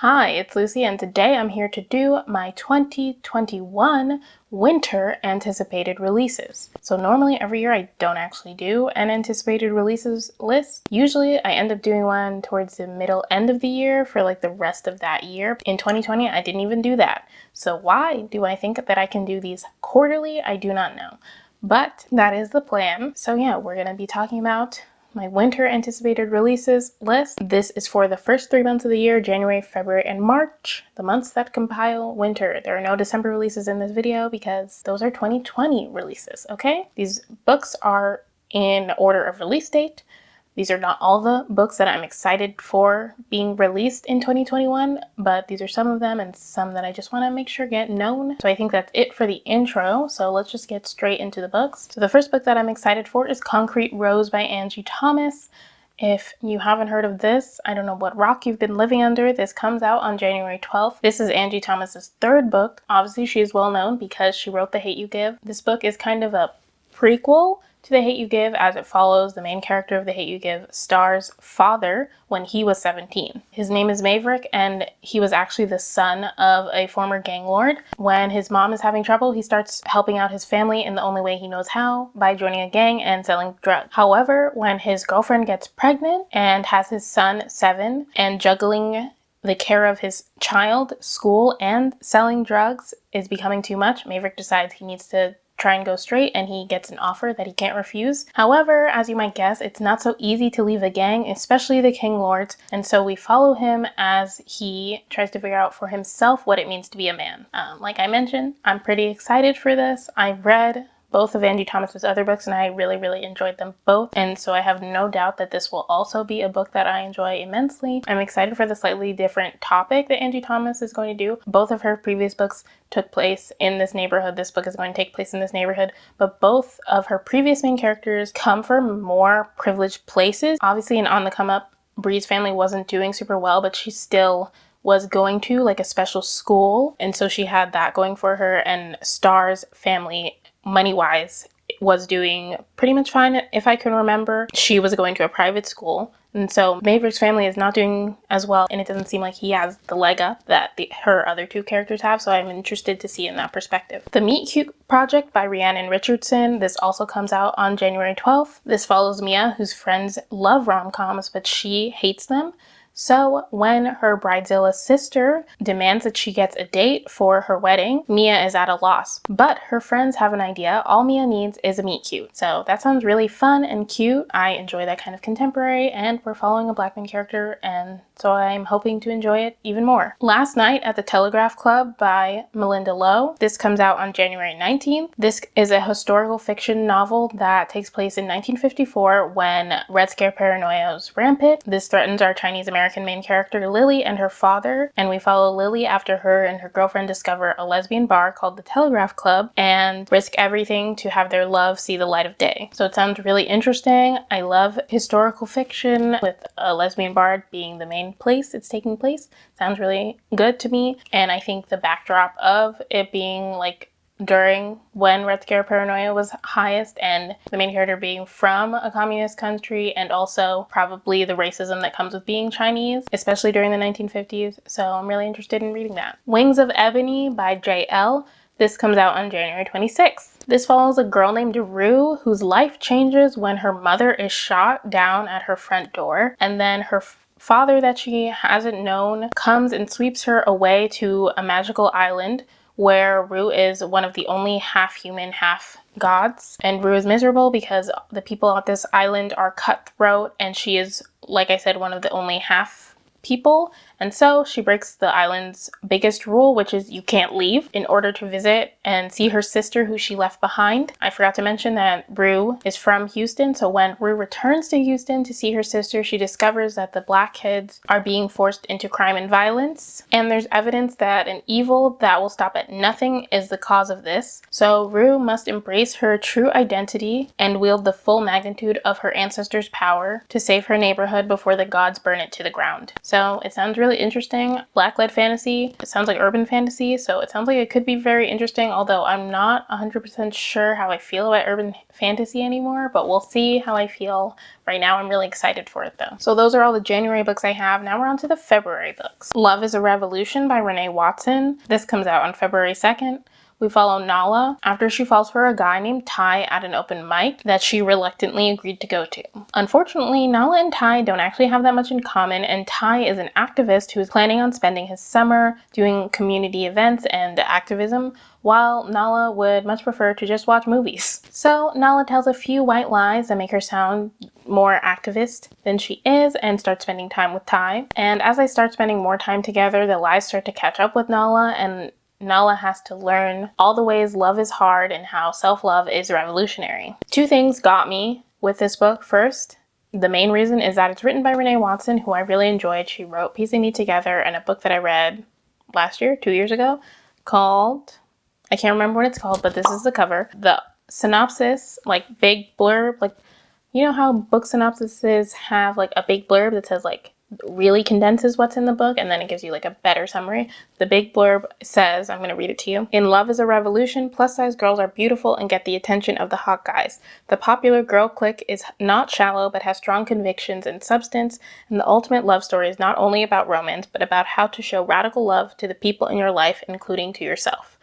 Hi, it's Lucy, and today I'm here to do my 2021 winter anticipated releases. So normally every year I don't actually do an anticipated releases list. Usually I end up doing one towards the middle end of the year for like the rest of that year. In 2020, I didn't even do that. So why do I think that I can do these quarterly? I do not know. But that is the plan. So yeah, we're going to be talking about my winter anticipated releases list. This is for the first 3 months of the year, January, February, and March, the months that compile winter. There are no December releases in this video because those are 2020 releases, okay? These books are in order of release date. These are not all the books that I'm excited for being released in 2021, but these are some of them and some that I just want to make sure get known. So I think that's it for the intro. So let's just get straight into the books. So the first book that I'm excited for is Concrete Rose by Angie Thomas. If you haven't heard of this, I don't know what rock you've been living under. This comes out on January 12th. This is Angie Thomas's third book. Obviously, she is well known because she wrote The Hate U Give. This book is kind of a prequel to The Hate U Give, as it follows the main character of The Hate U Give, Star's father, when he was 17. His name is Maverick, and he was actually the son of a former gang lord. When his mom is having trouble, he starts helping out his family in the only way he knows how, by joining a gang and selling drugs. However, when his girlfriend gets pregnant and has his son 7, and juggling the care of his child, school, and selling drugs is becoming too much, Maverick decides he needs to try and go straight, and he gets an offer that he can't refuse. However, as you might guess, it's not so easy to leave a gang, especially the King Lords, and so we follow him as he tries to figure out for himself what it means to be a man. Like I mentioned, I'm pretty excited for this. I read both of Angie Thomas's other books, and I really enjoyed them both, and so I have no doubt that this will also be a book that I enjoy immensely. I'm excited for the slightly different topic that Angie Thomas is going to do. Both of her previous books took place in this neighborhood. This book is going to take place in this neighborhood, but both of her previous main characters come from more privileged places. Obviously, in On the Come Up, Bree's family wasn't doing super well, but she still was going to like a special school, and so she had that going for her, and Star's family, money-wise, was doing pretty much fine. If I can remember, she was going to a private school, and so Maverick's family is not doing as well, and it doesn't seem like he has the leg up that her other two characters have, so I'm interested to see in that perspective. The Meet Cute Project by Rhiannon Richardson. This also comes out on January 12th. This follows Mia, whose friends love rom-coms, but she hates them. So when her bridezilla sister demands that she gets a date for her wedding, Mia is at a loss. But her friends have an idea. All Mia needs is a meet cute. So that sounds really fun and cute. I enjoy that kind of contemporary, and we're following a black main character, and so I'm hoping to enjoy it even more. Last Night at the Telegraph Club by Melinda Lowe. This comes out on January 19th. This is a historical fiction novel that takes place in 1954 when Red Scare paranoia is rampant. This threatens our Chinese American main character Lily and her father, and we follow Lily after her and her girlfriend discover a lesbian bar called the Telegraph Club and risk everything to have their love see the light of day. So it sounds really interesting. I love historical fiction with a lesbian bar being the main place it's taking place. Sounds really good to me, and I think the backdrop of it being like during when Red Scare paranoia was highest, and the main character being from a communist country, and also probably the racism that comes with being Chinese, especially during the 1950s. So I'm really interested in reading that. Wings of Ebony by J.L. This comes out on January 26th. This follows a girl named Rue whose life changes when her mother is shot down at her front door, and then her father that she hasn't known comes and sweeps her away to a magical island where Rue is one of the only half-human, half-gods. And Rue is miserable because the people on this island are cutthroat, and she is, like I said, one of the only half-people. And so she breaks the island's biggest rule, which is you can't leave, in order to visit and see her sister who she left behind. I forgot to mention that Rue is from Houston, so when Rue returns to Houston to see her sister, she discovers that the black kids are being forced into crime and violence, and there's evidence that an evil that will stop at nothing is the cause of this. So Rue must embrace her true identity and wield the full magnitude of her ancestors' power to save her neighborhood before the gods burn it to the ground. So it sounds really really interesting. Black-led fantasy. It sounds like urban fantasy, so it sounds like it could be very interesting, although I'm not 100% sure how I feel about urban fantasy anymore, but we'll see how I feel. Right now, I'm really excited for it though. So those are all the January books I have. Now we're on to the February books. Love is a Revolution by Renee Watson. This comes out on February 2nd. We follow Nala after she falls for a guy named Ty at an open mic that she reluctantly agreed to go to. Unfortunately, Nala and Ty don't actually have that much in common, and Ty is an activist who is planning on spending his summer doing community events and activism, while Nala would much prefer to just watch movies. So Nala tells a few white lies that make her sound more activist than she is and starts spending time with Ty. And as they start spending more time together, the lies start to catch up with Nala, and Nala has to learn all the ways love is hard and how self-love is revolutionary. Two things got me with this book. First, the main reason is that it's written by Renee Watson, who I really enjoyed. She wrote Piecing Me Together and a book that I read last year, 2 years ago, called, I can't remember what it's called, but this is the cover. The synopsis, like big blurb, like, you know how book synopsises have like a big blurb that says like really condenses what's in the book and then it gives you like a better summary. The big blurb says, I'm going to read it to you. In Love is a Revolution, plus-size girls are beautiful and get the attention of the hot guys. The popular girl clique is not shallow but has strong convictions and substance, and the ultimate love story is not only about romance but about how to show radical love to the people in your life, including to yourself.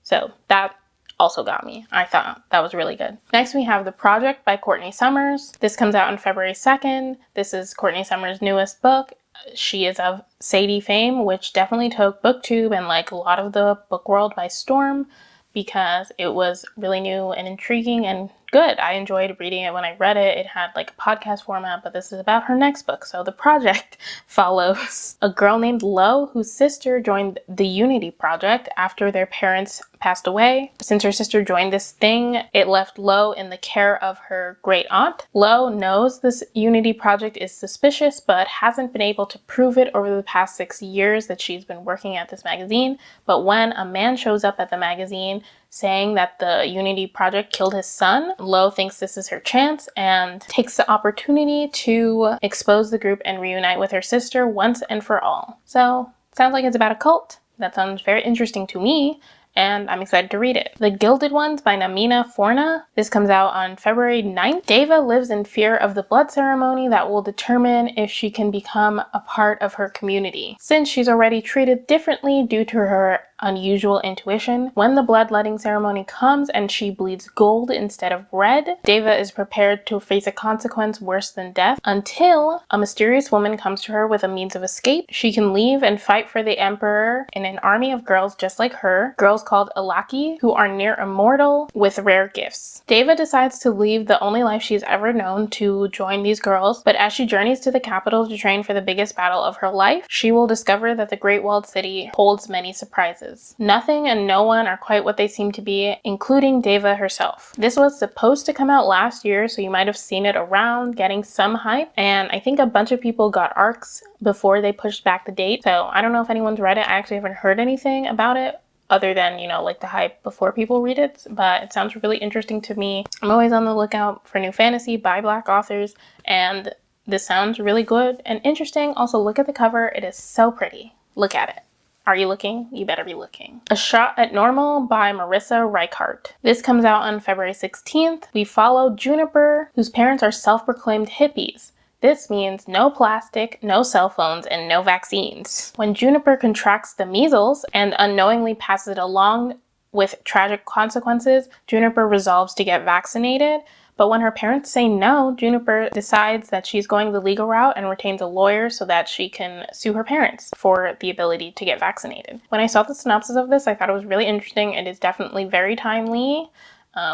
So that also got me. I thought that was really good. Next, we have The Project by Courtney Summers. This comes out on February 2nd. This is Courtney Summers' newest book. She is of Sadie fame, which definitely took BookTube and like a lot of the book world by storm because it was really new and intriguing and good. I enjoyed reading it when I read it. It had like a podcast format, but this is about her next book. So The Project follows a girl named Lo, whose sister joined the Unity Project after their parents passed away. Since her sister joined this thing, it left Lo in the care of her great aunt. Lo knows this Unity Project is suspicious, but hasn't been able to prove it over the past 6 years that she's been working at this magazine. But when a man shows up at the magazine saying that the Unity Project killed his son, Lo thinks this is her chance and takes the opportunity to expose the group and reunite with her sister once and for all. So, sounds like it's about a cult. That sounds very interesting to me, and I'm excited to read it. The Gilded Ones by Namina Forna. This comes out on February 9th. Deva lives in fear of the blood ceremony that will determine if she can become a part of her community. Since she's already treated differently due to her unusual intuition, when the bloodletting ceremony comes and she bleeds gold instead of red, Deva is prepared to face a consequence worse than death until a mysterious woman comes to her with a means of escape. She can leave and fight for the emperor in an army of girls just like her, girls called Alaki, who are near immortal with rare gifts. Deva decides to leave the only life she's ever known to join these girls, but as she journeys to the capital to train for the biggest battle of her life, she will discover that the Great Walled City holds many surprises. Nothing and no one are quite what they seem to be, including Deva herself. This was supposed to come out last year, so you might have seen it around, getting some hype, and I think a bunch of people got ARCs before they pushed back the date, so I don't know if anyone's read it. I actually haven't heard anything about it other than, you know, like the hype before people read it, but it sounds really interesting to me. I'm always on the lookout for new fantasy by Black authors, and this sounds really good and interesting. Also, look at the cover. It is so pretty. Look at it. Are you looking? You better be looking. A Shot at Normal by Marissa Reichart. This comes out on February 16th. We follow Juniper, whose parents are self-proclaimed hippies. This means no plastic, no cell phones, and no vaccines. When Juniper contracts the measles and unknowingly passes it along with tragic consequences, Juniper resolves to get vaccinated. But when her parents say no, Juniper decides that she's going the legal route and retains a lawyer so that she can sue her parents for the ability to get vaccinated. When I saw the synopsis of this, I thought it was really interesting. It is definitely very timely.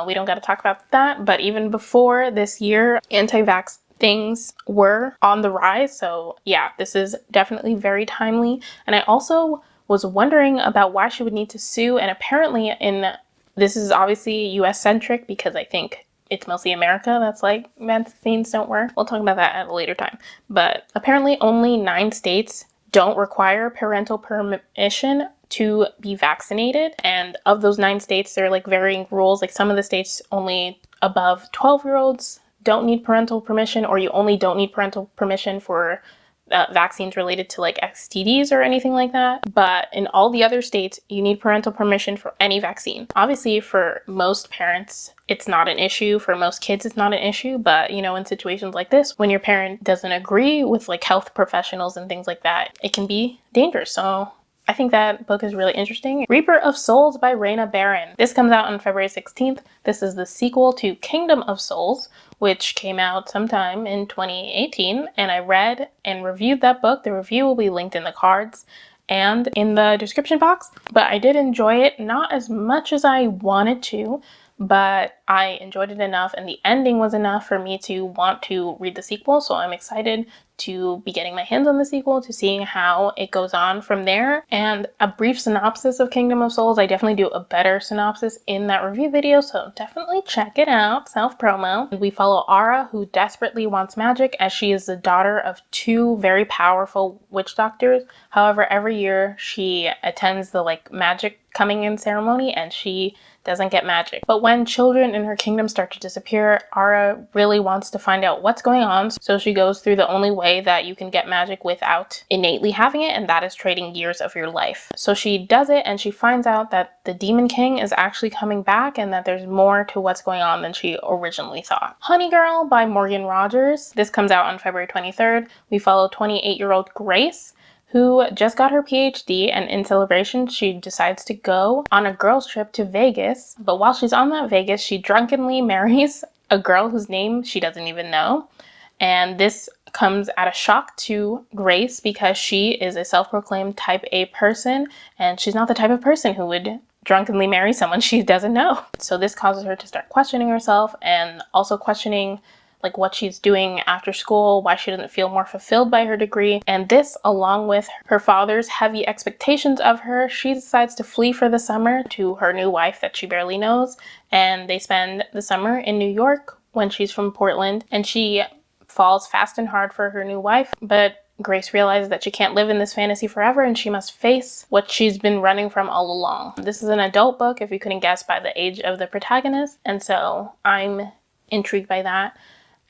We don't got to talk about that, but even before this year, anti-vax things were on the rise. So yeah, this is definitely very timely. And I also was wondering about why she would need to sue. And apparently this is obviously US centric because I think it's mostly America that's like vaccines don't work. We'll talk about that at a later time. But apparently only 9 states don't require parental permission to be vaccinated. And of those 9 states, there are like varying rules. Like some of the states only above 12-year-olds don't need parental permission, or you only don't need parental permission for vaccines related to like STDs or anything like that. But in all the other states, you need parental permission for any vaccine. Obviously, for most parents, it's not an issue. For most kids, it's not an issue. But, you know, in situations like this, when your parent doesn't agree with like health professionals and things like that, it can be dangerous. So I think that book is really interesting. Reaper of Souls by Raina Barron. This comes out on February 16th. This is the sequel to Kingdom of Souls, which came out sometime in 2018. And I read and reviewed that book. The review will be linked in the cards and in the description box. But I did enjoy it, not as much as I wanted to, but I enjoyed it enough, and the ending was enough for me to want to read the sequel. So I'm excited to be getting my hands on the sequel, to seeing how it goes on from there. And a brief synopsis of Kingdom of Souls, I definitely do a better synopsis in that review video, so definitely check it out, self-promo. We follow Ara, who desperately wants magic, as she is the daughter of two very powerful witch doctors. However, every year she attends the like magic coming in ceremony and she doesn't get magic. But when children in her kingdom start to disappear, Ara really wants to find out what's going on, so she goes through the only way that you can get magic without innately having it, and that is trading years of your life. So she does it, and she finds out that the Demon King is actually coming back and that there's more to what's going on than she originally thought. Honey Girl by Morgan Rogers. This comes out on February 23rd. We follow 28-year-old Grace, who just got her PhD, and in celebration, she decides to go on a girls' trip to Vegas. But while she's on that Vegas, she drunkenly marries a girl whose name she doesn't even know. And this comes at a shock to Grace because she is a self-proclaimed type A person, and she's not the type of person who would drunkenly marry someone she doesn't know. So this causes her to start questioning herself, and also questioning like what she's doing after school, why she doesn't feel more fulfilled by her degree. And this, along with her father's heavy expectations of her, she decides to flee for the summer to her new wife that she barely knows. And they spend the summer in New York when she's from Portland, and she falls fast and hard for her new wife. But Grace realizes that she can't live in this fantasy forever, and she must face what she's been running from all along. This is an adult book, if you couldn't guess by the age of the protagonist, and so I'm intrigued by that.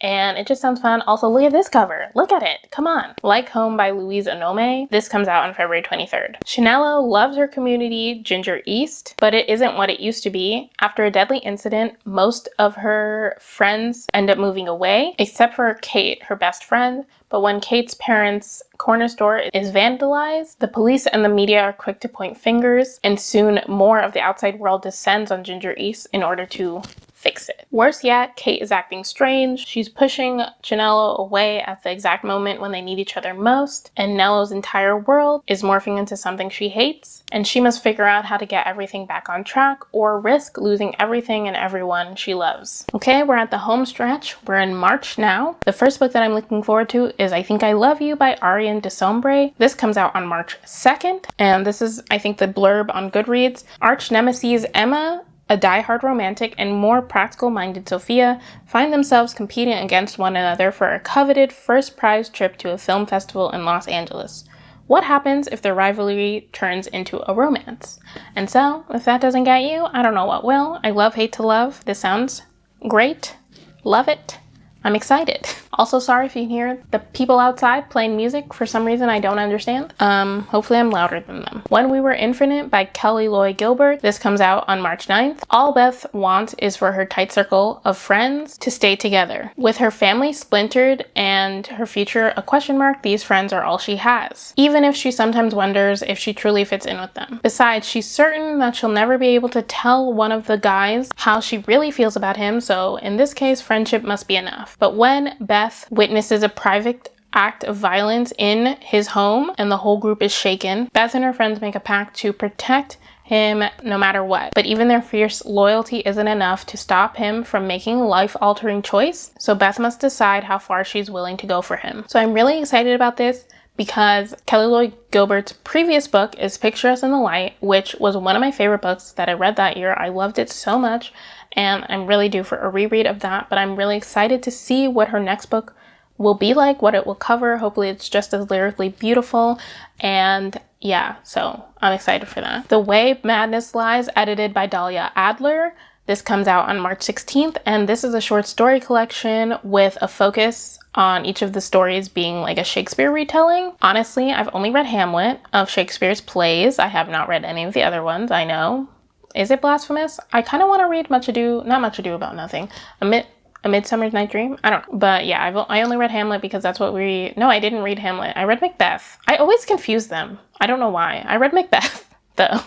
And it just sounds fun. Also, look at this cover. Look at it. Come on. Like Home by Louise Onome. This comes out on February 23rd. Chanello loves her community, Ginger East, but it isn't what it used to be. After a deadly incident, most of her friends end up moving away, except for Kate, her best friend. But when Kate's parents' corner store is vandalized, the police and the media are quick to point fingers, and soon more of the outside world descends on Ginger East in order to fix it. Worse yet, Kate is acting strange. She's pushing Chanello away at the exact moment when they need each other most, and Nello's entire world is morphing into something she hates, and she must figure out how to get everything back on track or risk losing everything and everyone she loves. Okay, we're at the home stretch. We're in March now. The first book that I'm looking forward to is I Think I Love You by Ariane Desombre. This comes out on March 2nd, and this is, I think, the blurb on Goodreads. Arch nemesis Emma, a die-hard romantic, and more practical-minded Sophia find themselves competing against one another for a coveted first prize trip to a film festival in Los Angeles. What happens if their rivalry turns into a romance? And so, if that doesn't get you, I don't know what will. I love Hate to Love. This sounds great. Love it. I'm excited. Also, sorry if you can hear the people outside playing music for some reason I don't understand. Hopefully I'm louder than them. When We Were Infinite by Kelly Loy Gilbert. This comes out on March 9th. All Beth wants is for her tight circle of friends to stay together. With her family splintered and her future a question mark, these friends are all she has, even if she sometimes wonders if she truly fits in with them. Besides, she's certain that she'll never be able to tell one of the guys how she really feels about him, so in this case, friendship must be enough. But when Beth witnesses a private act of violence in his home and the whole group is shaken, Beth and her friends make a pact to protect him no matter what. But even their fierce loyalty isn't enough to stop him from making a life-altering choice, so Beth must decide how far she's willing to go for him. So I'm really excited about this because Kelly Loy Gilbert's previous book is Picture Us in the Light, which was one of my favorite books that I read that year. I loved it so much, and I'm really due for a reread of that, but I'm really excited to see what her next book will be like, what it will cover. Hopefully it's just as lyrically beautiful, and yeah, so I'm excited for that. The Way Madness Lies, edited by Dahlia Adler. This comes out on March 16th, and this is a short story collection with a focus on each of the stories being like a Shakespeare retelling. Honestly, I've only read Hamlet of Shakespeare's plays. I have not read any of the other ones, I know. Is it blasphemous? I kind of want to read not Much Ado About Nothing. A Midsummer Night's Dream? I don't know. But yeah, I only read Hamlet because that's what no, I didn't read Hamlet. I read Macbeth. I always confuse them. I don't know why. I read Macbeth, though,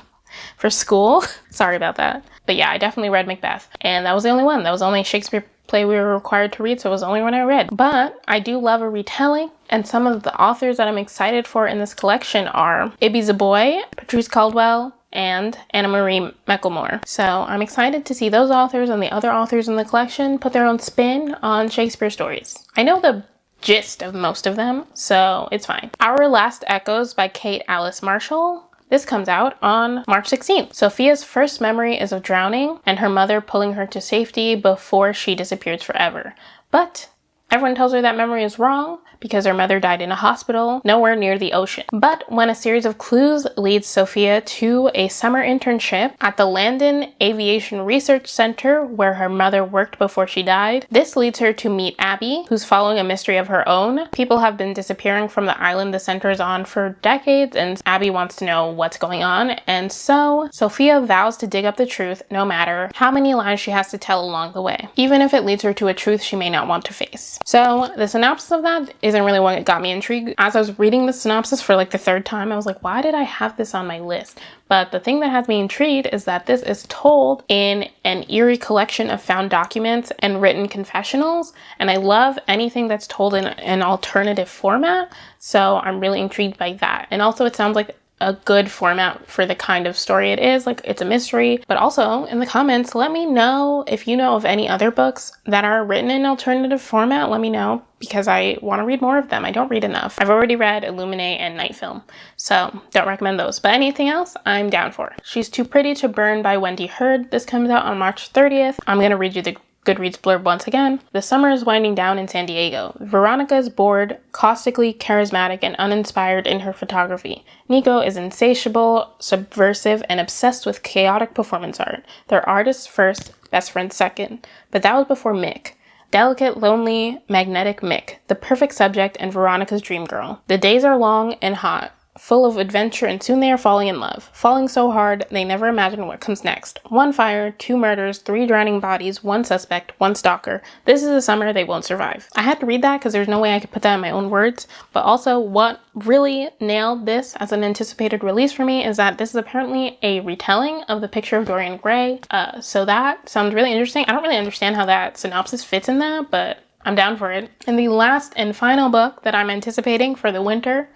for school. Sorry about that. But yeah, I definitely read Macbeth. And that was the only one. That was the only Shakespeare play we were required to read, so it was the only one I read. But I do love a retelling, and some of the authors that I'm excited for in this collection are Ibby Zaboy, Patrice Caldwell, and Anna Marie Mecklemore. So I'm excited to see those authors and the other authors in the collection put their own spin on Shakespeare stories. I know the gist of most of them, so it's fine. Our Last Echoes by Kate Alice Marshall. This comes out on March 16th. Sophia's first memory is of drowning and her mother pulling her to safety before she disappears forever. But everyone tells her that memory is wrong because her mother died in a hospital nowhere near the ocean. But when a series of clues leads Sophia to a summer internship at the Landon Aviation Research Center where her mother worked before she died, this leads her to meet Abby, who's following a mystery of her own. People have been disappearing from the island the center is on for decades, and Abby wants to know what's going on. And so Sophia vows to dig up the truth no matter how many lies she has to tell along the way, even if it leads her to a truth she may not want to face. So the synopsis of that isn't really what got me intrigued. As I was reading the synopsis for like the third time, I was like, why did I have this on my list? But the thing that has me intrigued is that this is told in an eerie collection of found documents and written confessionals. And I love anything that's told in an alternative format. So I'm really intrigued by that. And also it sounds like a good format for the kind of story it is. Like, it's a mystery. But also in the comments, let me know if you know of any other books that are written in alternative format. Let me know, because I want to read more of them. I don't read enough. I've already read Illuminate and Night Film, so don't recommend those. But anything else, I'm down for. She's Too Pretty to Burn by Wendy Hurd. This comes out on March 30th. I'm going to read you the Goodreads blurb once again. The summer is winding down in San Diego. Veronica is bored, caustically charismatic, and uninspired in her photography. Nico is insatiable, subversive, and obsessed with chaotic performance art. They're artists first, best friends second. But that was before Mick. Delicate, lonely, magnetic Mick, the perfect subject and Veronica's dream girl. The days are long and hot, full of adventure, and soon they are falling in love. Falling so hard, they never imagine what comes next. 1 fire, 2 murders, 3 drowning bodies, 1 suspect, 1 stalker. This is a summer they won't survive. I had to read that because there's no way I could put that in my own words. But also, what really nailed this as an anticipated release for me is that this is apparently a retelling of The Picture of Dorian Gray. So that sounds really interesting. I don't really understand how that synopsis fits in that, but I'm down for it. And the last and final book that I'm anticipating for the winter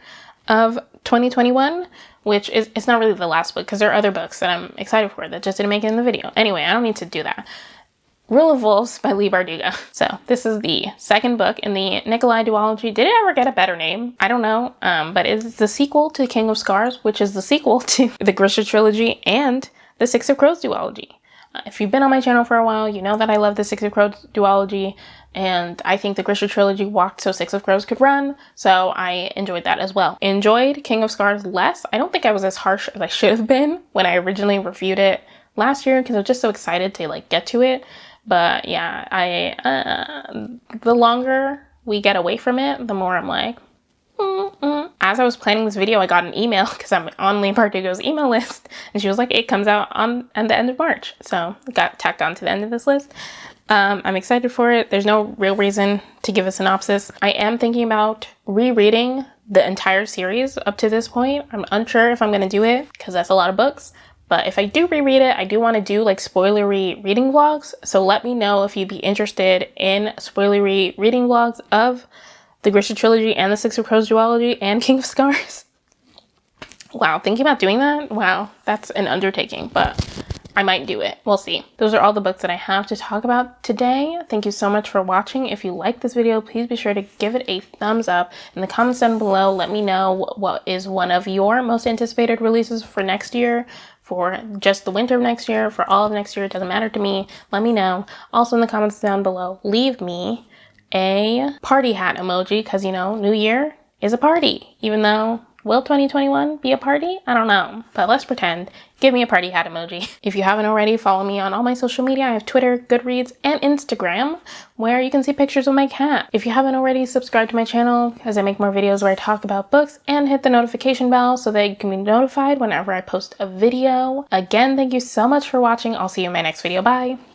of 2021, which is, it's not really the last book because there are other books that I'm excited for that just didn't make it in the video. Anyway, I don't need to do that. Rule of Wolves by Leigh Bardugo. So this is the second book in the Nikolai duology. Did it ever get a better name? I don't know, but it's the sequel to King of Scars, which is the sequel to the Grisha trilogy and the Six of Crows duology. If you've been on my channel for a while, you know that I love the Six of Crows duology, and I think the Grisha trilogy walked so Six of Crows could run, so I enjoyed that as well. Enjoyed King of Scars less. I don't think I was as harsh as I should have been when I originally reviewed it last year, because I was just so excited to like get to it. But yeah, the longer we get away from it, the more I'm like, As I was planning this video, I got an email because I'm on Leigh Bardugo's email list, and she was like, it comes out at the end of March. So it got tacked on to the end of this list. I'm excited for it. There's no real reason to give a synopsis. I am thinking about rereading the entire series up to this point. I'm unsure if I'm going to do it because that's a lot of books. But if I do reread it, I do want to do like spoilery reading vlogs. So let me know if you'd be interested in spoilery reading vlogs of the Grisha trilogy and the Six of Crows duology and King of Scars. Wow, thinking about doing that? Wow, that's an undertaking, but I might do it. We'll see. Those are all the books that I have to talk about today. Thank you so much for watching. If you like this video, please be sure to give it a thumbs up. In the comments down below, let me know what is one of your most anticipated releases for next year, for just the winter of next year, for all of next year. It doesn't matter to me. Let me know. Also in the comments down below, leave me a party hat emoji, because, you know, New Year is a party, even though Will 2021 be a party? I don't know, but let's pretend. Give me a party hat emoji. If you haven't already, follow me on all my social media. I have Twitter, Goodreads, and Instagram, where you can see pictures of my cat. If you haven't already, subscribe to my channel, as I make more videos where I talk about books, and hit the notification bell so that you can be notified whenever I post a video. Again, thank you so much for watching. I'll see you in my next video. Bye!